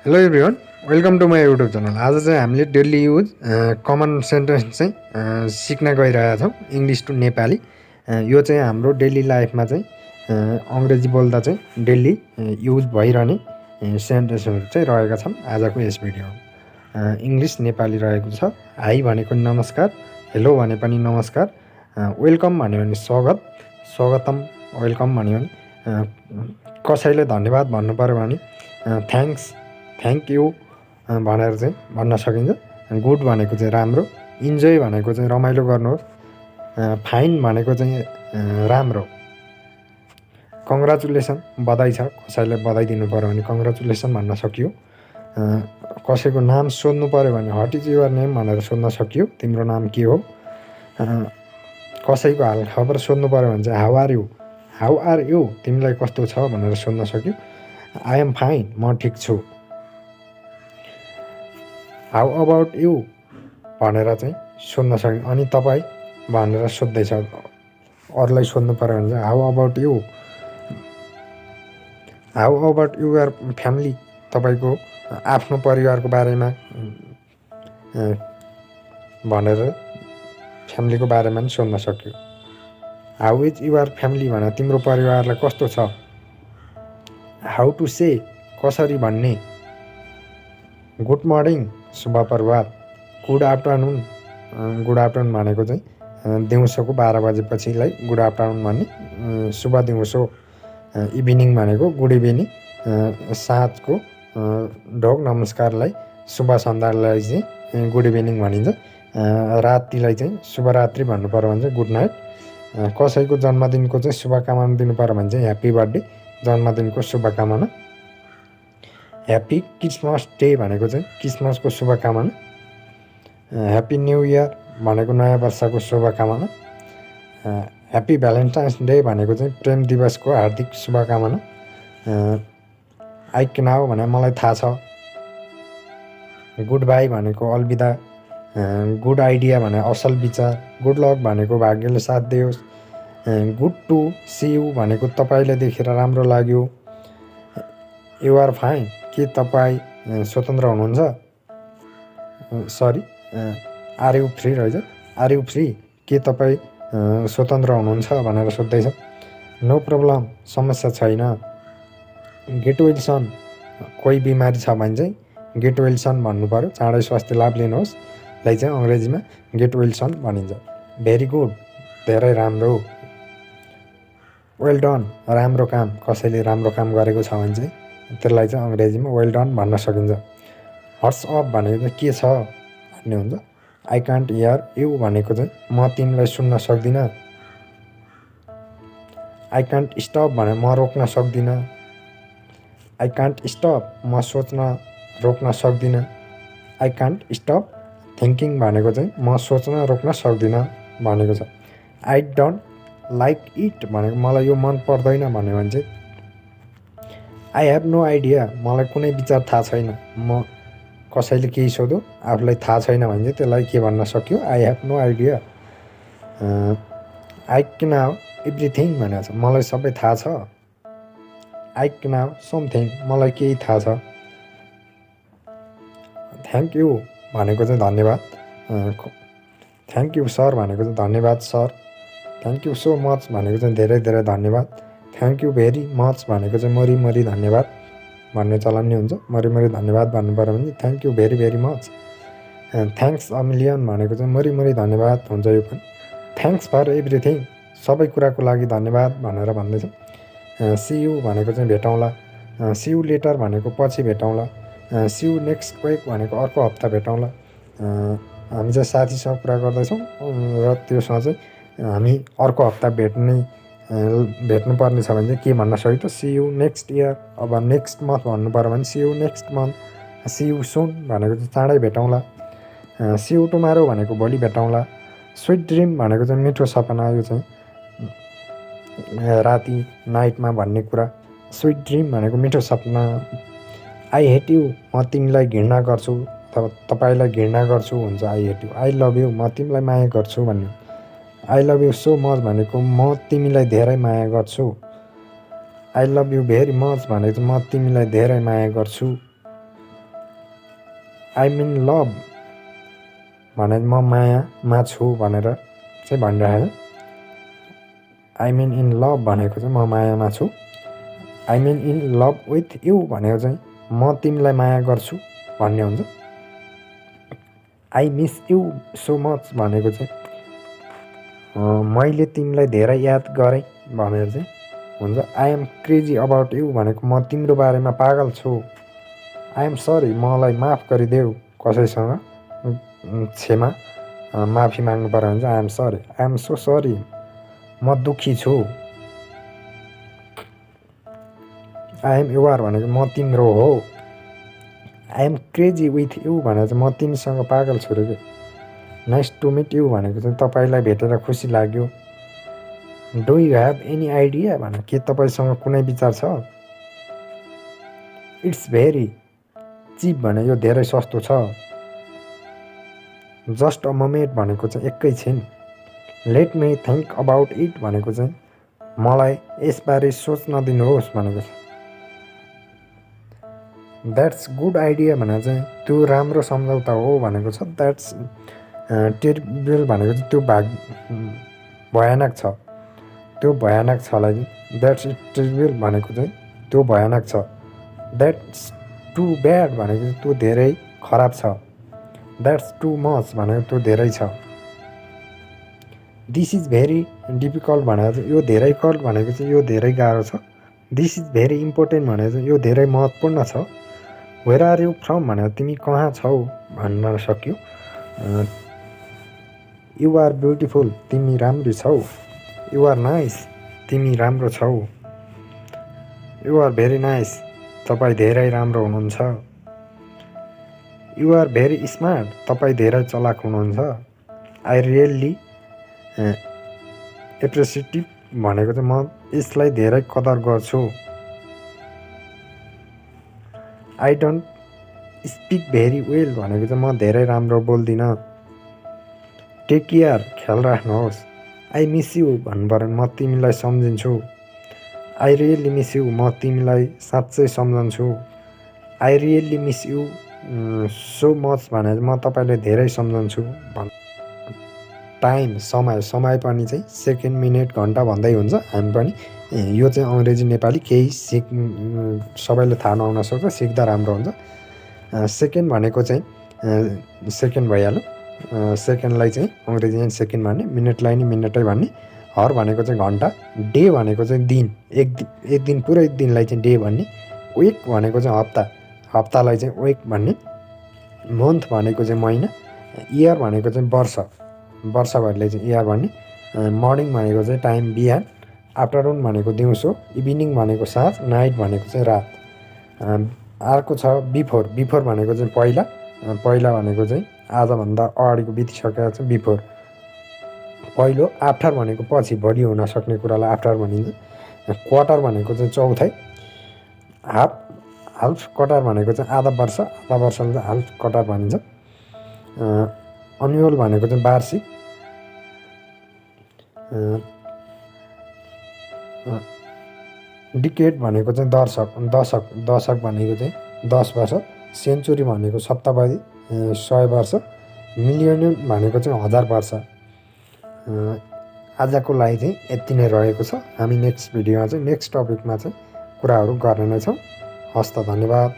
Hello everyone, welcome to my YouTube channel. आज चाहिँ हामीले डेली युज कमन सेन्टेन्स चाहिँ सिक्न गइरहेका छौँ, इङ्ग्लिस टु नेपाली। यो चाहिँ हाम्रो डेली लाइफमा चाहिँ अङ्ग्रेजी बोल्दा चाहिँ डेली युज भइरहने सेन्टेन्सहरू चाहिँ रहेका छन् आजको यस भिडियोमा। इङ्ग्लिस नेपाली रहेको छ। हाई भनेको नमस्कार, हेलो भने पनि नमस्कार, वेलकम भन्यो भने स्वागत, स्वागतम, वेलकम भन्यो भने कसैले धन्यवाद भन्नु पऱ्यो भने थ्याङ्क्स, थ्याङ्क यू भनेर चाहिँ भन्न सकिन्छ। गुड भनेको चाहिँ राम्रो, इन्जोय भनेको चाहिँ रमाइलो गर्नुहोस्, फाइन भनेको चाहिँ राम्रो, कङ्ग्रेचुलेसन बधाई छ, कसैलाई बधाई दिनु पऱ्यो भने कङ्ग्रेचुलेसन भन्न सकियो। कसैको नाम सोध्नु पऱ्यो भने व्हाट इज युवर नेम भनेर सोध्न सकियो, तिम्रो नाम के हो। कसैको हालखबर सोध्नु पऱ्यो भने चाहिँ हाउ आर यु, तिमीलाई कस्तो छ भनेर सोध्न सक्यो। आई एम फाइन, म ठिक छु। हाउ अबाउट यु भनेर चाहिँ सोध्न सक्यो। अनि तपाईँ भनेर सोध्दैछ, अरूलाई सोध्नु पऱ्यो भने चाहिँ how about you, how about your family, तपाईँको आफ्नो परिवारको बारेमा भनेर फ्यामिलीको बारेमा पनि सोध्न सक्यो। हाउ इज युर फ्यामिली भनेर तिम्रो परिवारलाई कस्तो छ। हाउ टु से, कसरी भन्ने। गुड मर्निङ, शुभ प्रभात। गुड आफ्टरनुन, गुड आफ्टरनुन भनेको चाहिँ दिउँसोको 12 बजेपछिलाई गुड आफ्टरनुन भन्ने। शुभ दिउँसो, इभिनिङ भनेको गुड इभिनिङ, साँझको ढोक नमस्कारलाई, शुभ सन्ध्यालाई चाहिँ गुड इभिनिङ भनिन्छ। रातिलाई चाहिँ शुभरात्रि भन्नु पऱ्यो भने चाहिँ गुड नाइट। कसैको जन्मदिनको चाहिँ शुभकामना दिनु पऱ्यो भने चाहिँ ह्याप्पी बर्थडे, जन्मदिनको शुभकामना। ह्याप्पी क्रिसमस डे भनेको चाहिँ क्रिसमसको शुभकामना। ह्याप्पी न्यु इयर भनेको नयाँ वर्षको शुभकामना। ह्याप्पी भ्यालेन्टाइन्स डे भनेको चाहिँ प्रेम दिवसको हार्दिक शुभकामना। आई क्यान नाउ भने मलाई थाहा छ। गुड बाई भनेको अलविदा। गुड आइडिया भने असल विचार। गुड लक भनेको भाग्यले साथ दियोस्। गुड टु सी यु भनेको तपाईँलाई देखेर राम्रो लाग्यो। यु आर फाइन, के तपाईँ स्वतन्त्र हुनुहुन्छ। सरी, आर यु फ्री रहेछ, आर यु फ्री, के तपाईँ स्वतन्त्र हुनुहुन्छ भनेर सोध्दैछ। नो प्रब्लम, समस्या छैन। गेट वेल सन, कोही बिमारी छ भने चाहिँ गेट वेल सन भन्नु पऱ्यो। चाँडै स्वास्थ्य लाभ लिनुहोस् लाई चाहिँ अङ्ग्रेजीमा गेट वेल सन भनिन्छ। भेरी गुड, धेरै राम्रो। वेल डन, राम्रो काम, कसैले राम्रो काम गरेको छ भने चाहिँ त्यसलाई चाहिँ अङ्ग्रेजीमा वेल डन भन्न सकिन्छ। हट्स अप भनेको चाहिँ के छ भन्ने हुन्छ। आई कान्ट हियर यु भनेको चाहिँ म तिमीलाई सुन्न सक्दिनँ। आई कान्ट स्टप भने म रोक्न सक्दिनँ। आई कान्ट स्टप, म सोच्न रोक्न सक्दिनँ। आई कान्ट स्टप थिङ्किङ भनेको चाहिँ म सोच्न रोक्न सक्दिनँ भनेको छ। आई डोन्ट लाइक इट भनेको मलाई यो मन पर्दैन भन्यो भने चाहिँ आई हेभ नो आइडिया, मलाई कुनै विचार थाहा छैन। म कसैले केही सोध्यो आफूलाई थाहा छैन भने चाहिँ त्यसलाई के भन्न सक्यो, I have no idea. I can how everything भनेको छ, मलाई सबै थाहा छ। आई क्यान हाउ समथिङ, मलाई केही थाहा छ। थ्याङ्क यू भनेको चाहिँ धन्यवाद। थ्याङ्क यू सर भनेको चाहिँ धन्यवाद sir. Thank you so much भनेको चाहिँ धेरै धेरै धन्यवाद। थ्याङ्क यू भेरी मच भनेको चाहिँ मरी धन्यवाद भन्ने चलन नै हुन्छ। मरी धन्यवाद भन्नु पऱ्यो भने thank you very very much. Thanks a million भनेको चाहिँ मरी धन्यवाद हुन्छ। यो पनि थ्याङ्क्स फर एभ्रिथिङ, सबै कुराको लागि धन्यवाद भनेर भन्दैछ। सी यू भनेको चाहिँ भेटौँला। सी यू लेटर भनेको पछि भेटौँला। सी यू नेक्स्ट विक भनेको अर्को हप्ता भेटौँला। हामी चाहिँ साथीसँग कुरा गर्दैछौँ र त्योसँग चाहिँ हामी अर्को हप्ता भेट्नुपर्ने छ भने चाहिँ के भन्न सक्यो त, सी यू नेक्स्ट इयर। अब नेक्स्ट मन्थ भन्नु पऱ्यो भने see you next month. See you soon भनेको चाहिँ चाँडै भेटौँला। सी यू टुमारो भनेको भोलि भेटौँला। स्विट ड्रिम भनेको चाहिँ मिठो सपना, यो चाहिँ राति नाइटमा भन्ने कुरा। स्विट ड्रिम भनेको मिठो सपना। आई हेट यु, म तिमीलाई घृणा गर्छु अथवा तपाईँलाई घृणा गर्छु हुन्छ I hate you. I love you, म तिमीलाई माया गर्छु भन्ने। I love you so much भनेको म तिमीलाई धेरै माया गर्छु। I love you very much भनेको चाहिँ म तिमीलाई धेरै माया गर्छु। आइम इन लभ भने म मायामा छु भनेर चाहिँ भनिरहेको छ। आइम इन लभ भनेको चाहिँ म मायामा छु। I'm in love with you भनेको चाहिँ म तिमीलाई माया गर्छु भन्ने हुन्छ। I miss you so much भनेको चाहिँ मैले तिमीलाई धेरै याद गरेँ भनेर चाहिँ हुन्छ। I am crazy about you भनेको म तिम्रो बारेमा पागल छु। आई एम सरी मलाई माफ गरिदेऊ। कसैसँग क्षमा माफी माग्नु पर्यो भने चाहिँ I am sorry. I am so sorry म दुःखी छु। आई एम युआर भनेको म तिम्रो हो। I am crazy with you भनेको चाहिँ म तिमीसँग पागल छु रे के। नाइस टु मिट यु भनेको चाहिँ तपाईँलाई भेटेर खुसी लाग्यो। Do you have any idea भने के तपाईँसँग कुनै विचार छ। इट्स भेरी चिप भने यो धेरै सस्तो छ। जस्ट अ मोमेन्ट भनेको चाहिँ एकैछिन। Let me think about it भनेको चाहिँ मलाई यसबारे सोच्न दिनुहोस् भनेको छ। द्याट्स गुड आइडिया भनेको चाहिँ त्यो राम्रो सम्झौता हो भनेको छ। द्याट्स टेरिबल भनेको चाहिँ त्यो भयानक छ। त्यो भयानक छलाई द्याट्स टेरिबल भनेको चाहिँ त्यो भयानक छ। द्याट्स टु ब्याड भनेको चाहिँ त्यो धेरै खराब छ। द्याट्स टु मच भनेको त्यो धेरै छ। दिस इज भेरी डिफिकल्ट भनेको चाहिँ यो धेरै कल्ट भनेको चाहिँ यो धेरै गाह्रो छ। दिस इज भेरी इम्पोर्टेन्ट भनेको चाहिँ यो धेरै महत्त्वपूर्ण छ। वेयर आर यु फ्रम भनेर तिमी कहाँ छौ भन्न सक्यो। यु आर ब्युटिफुल तिमी राम्रो छौ। यु आर नाइस तिमी राम्रो छौ। यु आर भेरी नाइस तपाईँ धेरै राम्रो हुनुहुन्छ। यु आर भेरी स्मार्ट तपाईँ धेरै चलाक हुनुहुन्छ। आई रियल्ली एप्रिसिएटिभ भनेको चाहिँ म यसलाई धेरै कदर गर्छु। I don't speak very well भनेको चाहिँ म धेरै राम्रो बोल्दिनँ। टेक केयर ख्याल राख्नुहोस्। आई मिस यु भन्नु पऱ्यो म तिमीलाई सम्झिन्छु। आई रियल्ली मिस यु म तिमीलाई साँच्चै सम्झन्छु। I really miss you so much भनेर म तपाईँलाई धेरै सम्झन्छु। टाइम समय पनि चाहिँ सेकेन्ड मिनेट घन्टा भन्दै हुन्छ। हामी पनि यो चाहिँ अङ्ग्रेजी नेपाली केही सबैले थाहा नहुन सक्छ सिक्दा राम्रो हुन्छ। सेकेन्ड भनेको चाहिँ सेकेन्ड भइहाल्यो। सेकेन्डलाई चाहिँ अङ्ग्रेजीमा सेकेन्ड भन्ने, मिनटलाई नि मिनटै भन्ने, हर भनेको चाहिँ घन्टा, डे भनेको चाहिँ दिन, एक दिन पुरै दिनलाई चाहिँ डे भन्ने, विक भनेको चाहिँ हप्ता, हप्तालाई चाहिँ विक भन्ने, मन्थ भनेको चाहिँ महिना, इयर भनेको चाहिँ वर्ष, वर्षभरिलाई चाहिँ इयर भन्ने, मर्निङ भनेको चाहिँ टाइम बिहान, आफ्टरनुन भनेको दिउँसो, इभिनिङ भनेको साँझ, नाइट भनेको चाहिँ रात। अर्को छ बिफोर। बिफोर भनेको चाहिँ पहिला, पहिला भनेको चाहिँ आजभन्दा अगाडिको बितिसकेको चाहिँ बिफोर। पहिलो। आफ्टर भनेको पछि, भोलि हुन सक्ने कुरालाई आफ्टर भनिन्छ। क्वार्टर भनेको चाहिँ चौथाइ। हाल्फ क्वार्टर भनेको चाहिँ आधा वर्ष, आधा वर्षलाई चाहिँ हाल्फ क्वार्टर भनिन्छ। एनुअल भनेको चाहिँ वार्षिक। डिकेड भनेको चाहिँ दशक भनेको चाहिँ 10 वर्ष। सेन्चुरी भनेको शताब्दी, 100 वर्ष। मिलियन भनेको चाहिँ 1000 वर्ष। आजको लागि चाहिँ यति नै रहेको छ। हामी नेक्स्ट भिडियोमा चाहिँ नेक्स्ट टपिकमा चाहिँ कुराहरू गर्ने नै छौँ। हस्त धन्यवाद।